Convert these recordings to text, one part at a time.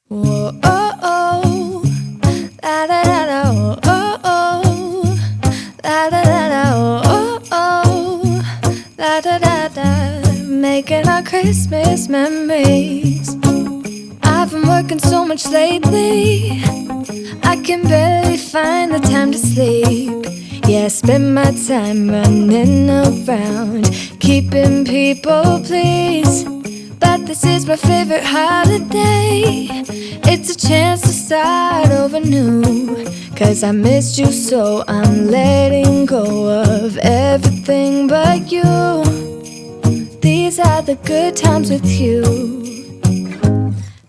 Whoa, oh, oh, la da da da, oh, oh, oh, la da da da, oh, oh, la da da da, making our Christmas memories. I've been working so much lately, I can barely find the time to sleep. Yeah, I spend my time running around, keeping people pleased. But this is my favorite holiday. It's a chance to start over new. 'Cause I missed you so I'm letting go of everything but you. These are the good times with you.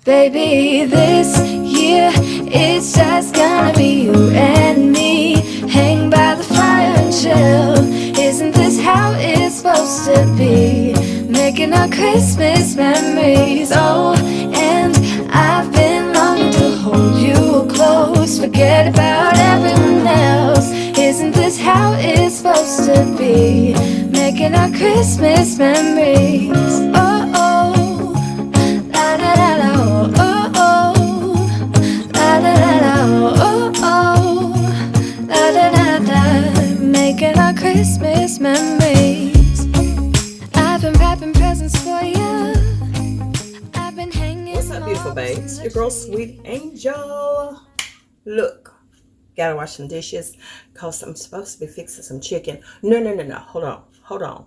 Baby, this year it's just gonna be you and me. Hang by the fire and chill. Isn't this how it's supposed to be? Making our Christmas memories. Oh, and I've been longing to hold you close. Forget about everyone else. Isn't this how it's supposed to be? Making our Christmas memories. Oh, oh, la da da da, oh, oh, la da da da, oh, oh, la da da da. Making our Christmas memories. I've been wrapping presents for you. I've been hanging. What's up, beautiful babes? Your girl, Sweet Angel. Look, gotta wash some dishes because I'm supposed to be fixing some chicken. No. Hold on.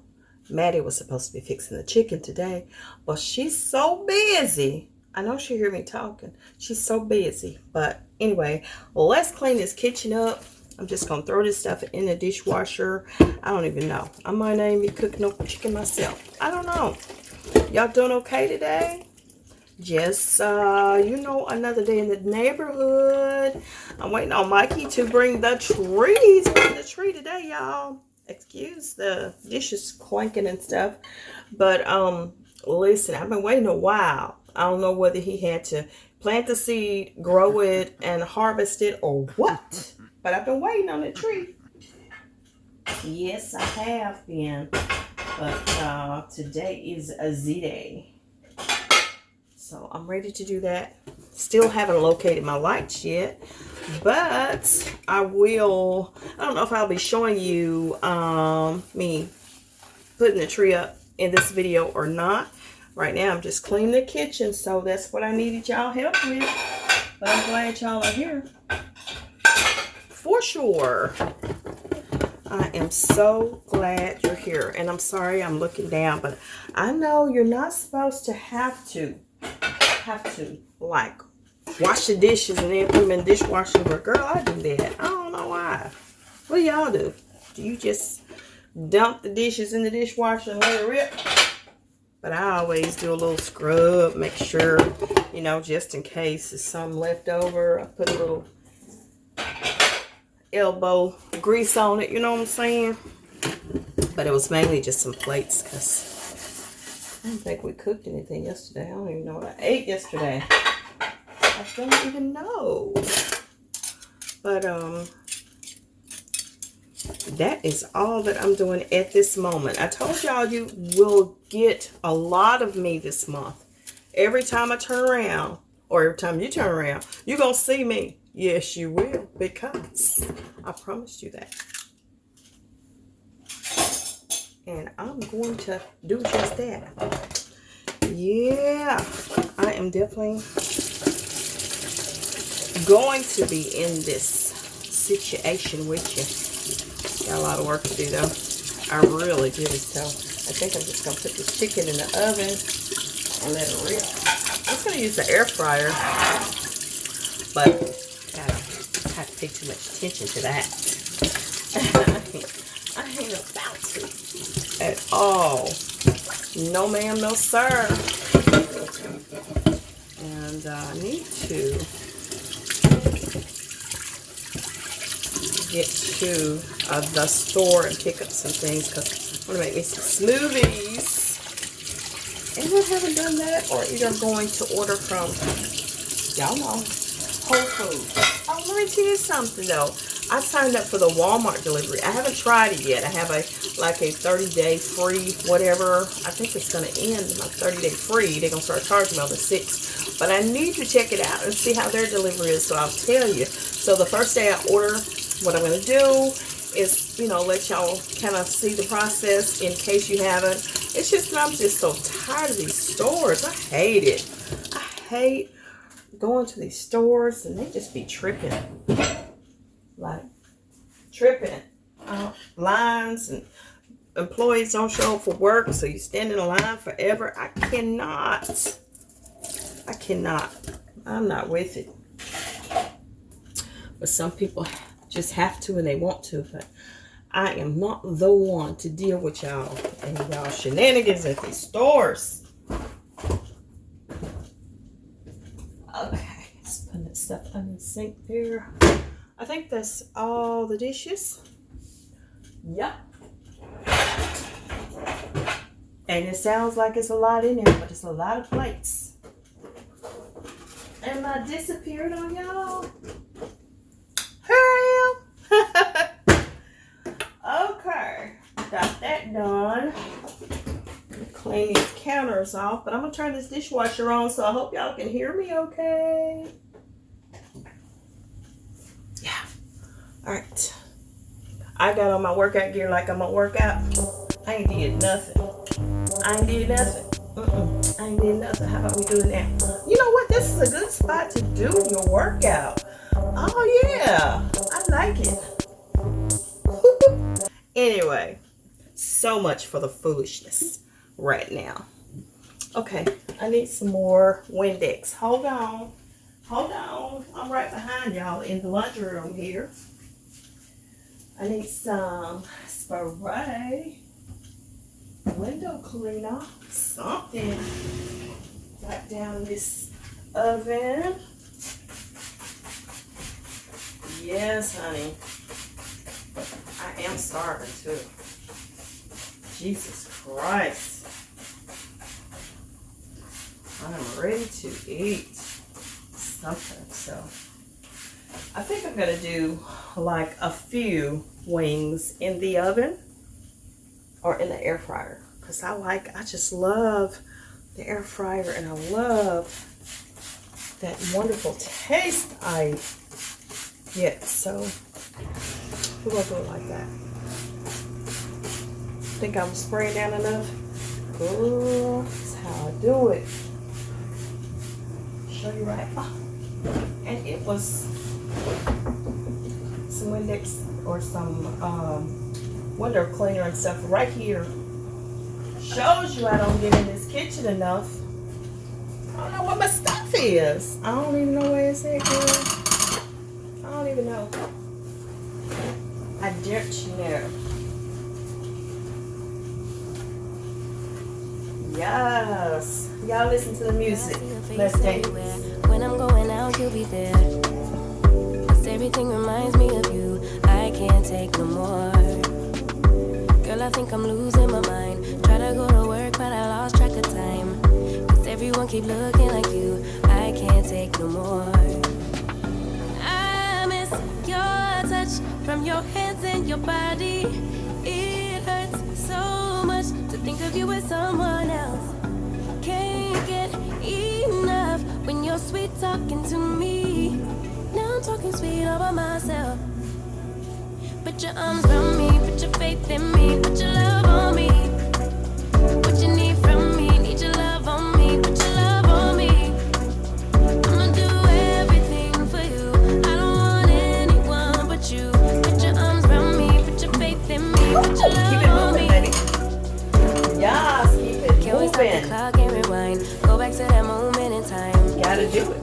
Maddie was supposed to be fixing the chicken today, but she's so busy. I know she hear me talking. She's so busy. But anyway, let's clean this kitchen up. I'm just going to throw this stuff in the dishwasher. I don't even know. I might not even be cooking no chicken myself. I don't know. Y'all doing okay today? Just, another day in the neighborhood. I'm waiting on Mikey to bring the tree. He's bringing the tree today, y'all. Excuse the dishes clanking and stuff. But, listen, I've been waiting a while. I don't know whether he had to plant the seed, grow it, and harvest it or what. But I've been waiting on the tree. Yes, I have been. But today is a Z-Day. So I'm ready to do that. Still haven't located my lights yet. But I will. I don't know if I'll be showing you me putting the tree up in this video or not. Right now I'm just cleaning the kitchen. So that's what I needed y'all help with. But I'm glad y'all are here. For sure. I am so glad you're here. And I'm sorry I'm looking down, but I know you're not supposed to have to like wash the dishes and then put them in the dishwasher. But girl, I do that. I don't know why. What do y'all do? Do you just dump the dishes in the dishwasher and let it rip? But I always do a little scrub, make sure, just in case there's something left over. I put a little elbow grease on it, you know what I'm saying? But it was mainly just some plates because I don't think we cooked anything yesterday. I don't even know what I ate yesterday. I don't even know. But that is all that I'm doing at this moment. I told y'all you will get a lot of me this month. Every time I turn around, or every time you turn around, you're going to see me. Yes, you will, because I promised you that. And I'm going to do just that. Yeah, I am definitely going to be in this situation with you. Got a lot of work to do, though. I really do. So I think I'm just going to put this chicken in the oven and let it rip. I'm just going to use the air fryer, but I have to pay too much attention to that. I ain't about to at all. No ma'am, no sir. And I need to get to the store and pick up some things because I want to make me some smoothies. And I haven't done that, or either I'm going to order from, y'all know, Whole Foods. Oh, let me tell you something though. I signed up for the Walmart delivery. I haven't tried it yet. I have a 30-day free whatever. I think it's going to end my 30-day free. They're going to start charging me on the 6th. But I need to check it out and see how their delivery is, so I'll tell you. So the first day I order, what I'm going to do is, you know, let y'all kind of see the process in case you haven't. It's just that I'm just so tired of these stores. I hate it. I hate going to these stores and they just be tripping. Like, tripping. Lines and employees don't show up for work, so you stand in a line forever. I cannot. I'm not with it. But some people just have to and they want to, but I am not the one to deal with y'all and y'all shenanigans at these stores. Okay, let's put that stuff under the sink there. I think that's all the dishes. Yep. And it sounds like it's a lot in there, but it's a lot of plates. Am I disappeared on y'all? Hurry up. Okay, got that done. Clean these counters off, but I'm gonna turn this dishwasher on, so I hope y'all can hear me okay. Yeah. All right. I got on my workout gear like I'm gonna work out. I ain't did nothing. I ain't did nothing. How about we do it now? You know what? This is a good spot to do your workout. Oh yeah, I like it. Anyway, so much for the foolishness right now. Okay, I need some more Windex. Hold on. I'm right behind y'all in the laundry room here. I need some spray, window cleaner, something right down this oven. Yes, honey. I am starving too. Jesus Christ. I'm ready to eat something. So I think I'm going to do like a few wings in the oven or in the air fryer. Because I just love the air fryer and I love that wonderful taste I get. So we're going to do it like that. Think I'm spraying down enough? Oh, that's how I do it. Show you right. Oh. And it was some Windex or some window cleaner and stuff right here. Shows you I don't get in this kitchen enough. I don't know what my stuff is. I don't even know where it's at, girl. I don't even know. I don't know. Yes. Y'all listen to the music. Let's dance. When I'm going out, you'll be there. 'Cause everything reminds me of you. I can't take no more. Girl, I think I'm losing my mind. Try to go to work, but I lost track of time. 'Cause everyone keep looking like you. I can't take no more. I miss your touch from your hands and your body. It hurts so much to think of you as someone else. Can't get enough when you're sweet talking to me. Now I'm talking sweet all by myself. Put your arms around me, put your faith in me, put your love on me. What you need from me, need your love on me, put your love on me. I'ma do everything for you. I don't want anyone but you. Put your arms around me, put your faith in me, put your love on me. Yes, keep it Can we stop the moving. clock and rewind? Go back to that moment in time. Gotta do it.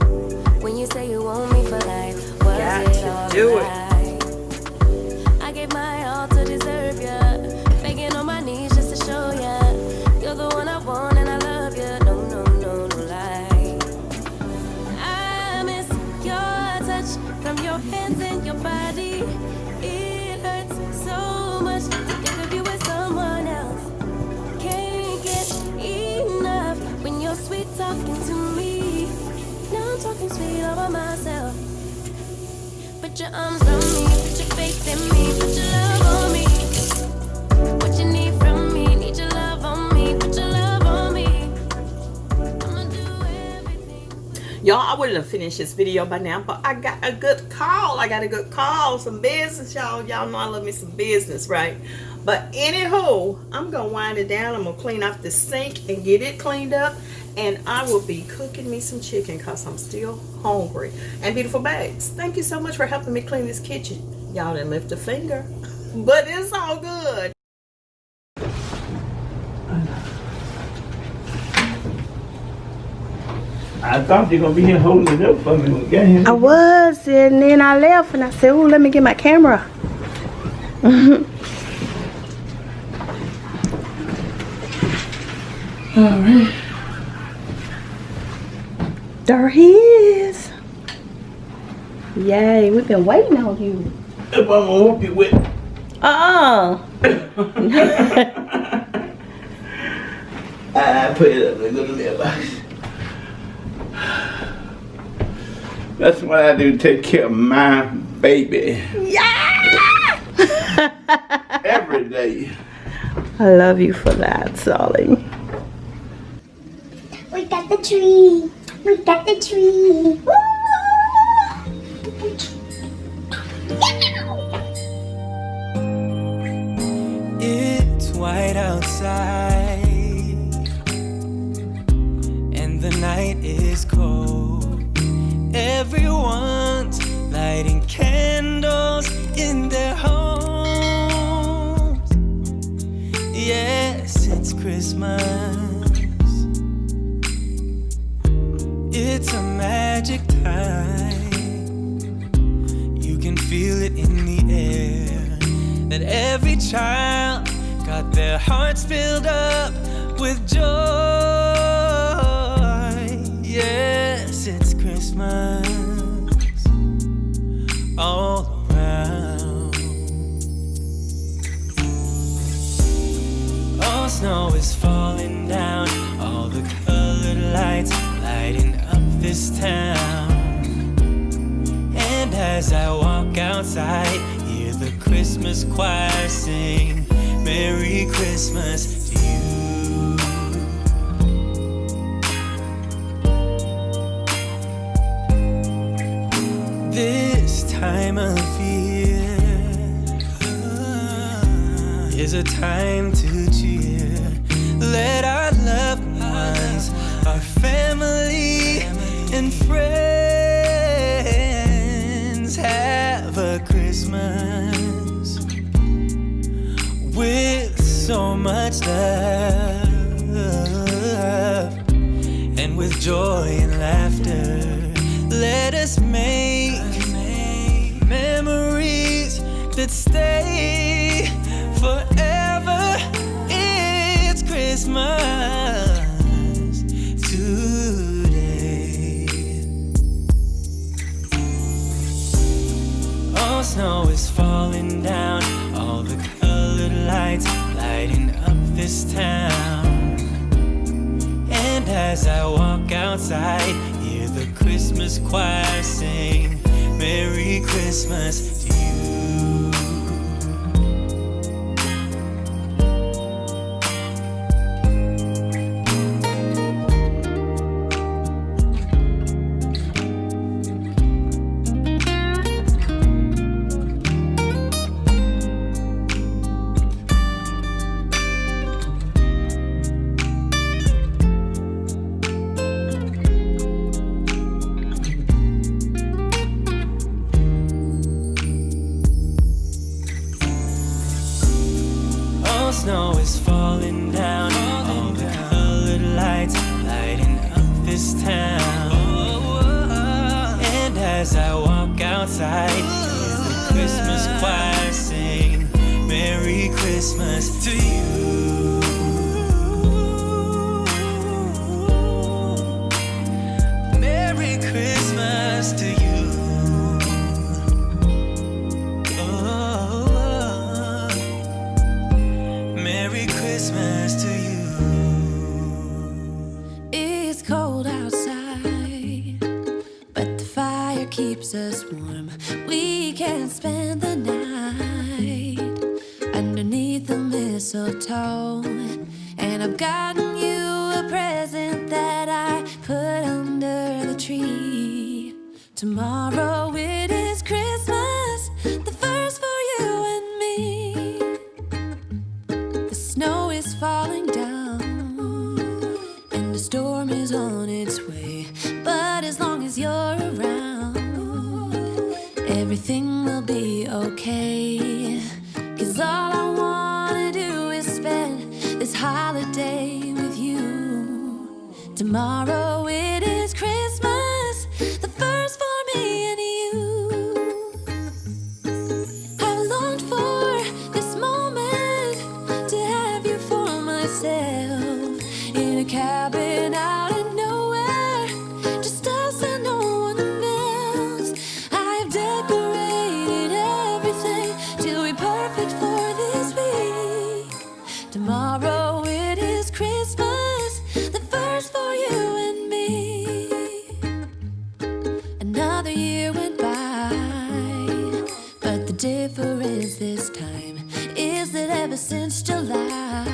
When you say you want me for life, was Got it to all do a it. lie? I gave my all to deserve ya. Begging on my knees just to show ya. You're the one I want and I love ya. No, no, no, no lie. I miss your touch from your hands and your body. It hurts so much to think of you as someone else. Can't get enough when you're sweet talking to me. Now I'm talking sweet all by myself. Put your arms around me, put your faith in me, put your love on me. What you need from me, need your love on me, put your love on me. I'ma do everything. Y'all, I wouldn't have finished this video by now, but I got a good call. Some business, y'all. Y'all know I love me some business, right? But anywho, I'm gonna wind it down. I'm gonna clean off the sink and get it cleaned up, and I will be cooking me some chicken because I'm still hungry. And beautiful babes, thank you so much for helping me clean this kitchen. Y'all didn't lift a finger, but it's all good. I thought you were gonna be here holding it up for me when we got here. I was, and then I left, and I said, "Oh, let me get my camera." All right. There he is. Yay, we've been waiting on you. If I'm gonna whoop you with. Uh-uh. I put it up in the little box. That's what I do, take care of my baby. Yeah! Every day. I love you for that, Solly. We got the tree. We got the tree. Woo! It's white outside, and the night is cold. Everyone's lighting candles in their homes. Yes, it's Christmas. It's a magic time. You can feel it in the air, that every child got their hearts filled up with joy. Yes, it's Christmas all around. All snow is falling down, all the colored lights lighting up this town. And as I walk outside, hear the Christmas choir sing, Merry Christmas to you. This time of year is a time to cheer. Let our loved ones, our family and friends have a Christmas with so much love, and with joy and laughter. Let us make memories that stay forever. It's Christmas today. All snow is falling down, all the colored lights lighting up this town. And as I walk outside, hear the Christmas choir sing, Merry Christmas to you. Snow is falling down, all the colored lights lighting up this town. And as I walk outside, hear the Christmas choir sing, Merry Christmas to you. Merry Christmas to you. Merry Christmas to you. It's cold outside, but the fire keeps us warm. We can spend the night underneath the mistletoe. And I've gotten you a present that I put under the tree. Tomorrow it is Christmas, the first for you and me. The snow is falling down and the storm is on its way. But as long as you're around, everything will be okay. 'Cause all I wanna do is spend this holiday with you. Tomorrow it is Christmas, the first for me and you. I've longed for this moment to have you for myself, in a cabin out in nowhere, just us and no one else. I've decorated everything to be perfect for this week. Tomorrow it is Christmas, the first for you and me. Another year went by, but the difference this time is that ever since July,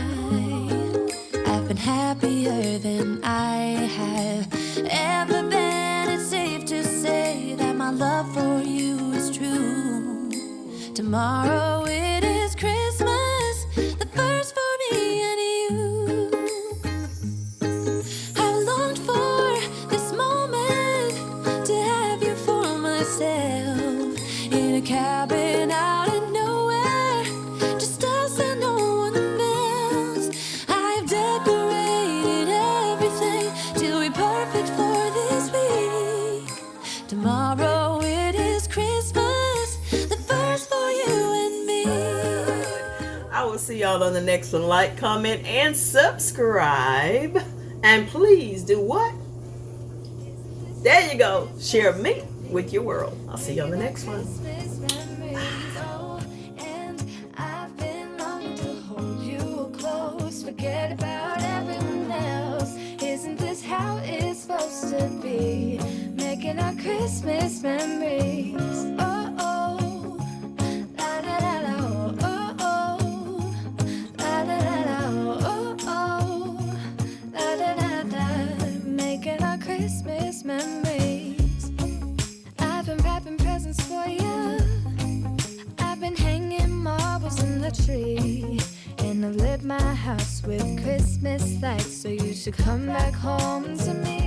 I've been happier than I have ever been. It's safe to say that my love for you is true. Tomorrow it is Christmas, the first for me and you. I've longed for this moment to have you for myself, in a cabin out in nowhere, just us and no one else. I've decorated everything to be perfect for this week. Tomorrow it is Christmas, the first for you and me. I will see y'all on the next one. Like, comment, and subscribe. And please do what? There you go. Share me with your world. I'll see you on the next one. Christmas memories, oh, and I've been longing to hold you close. Forget about everyone else. Isn't this how it's supposed to be? Making our Christmas memories. Oh, oh, la da da da, oh, oh, la da da da, oh, oh, la da da da. Making our Christmas memories. I've been wrapping presents for you. I've been hanging marbles in the tree. And I've lit my house with Christmas lights. So you should come back home to me.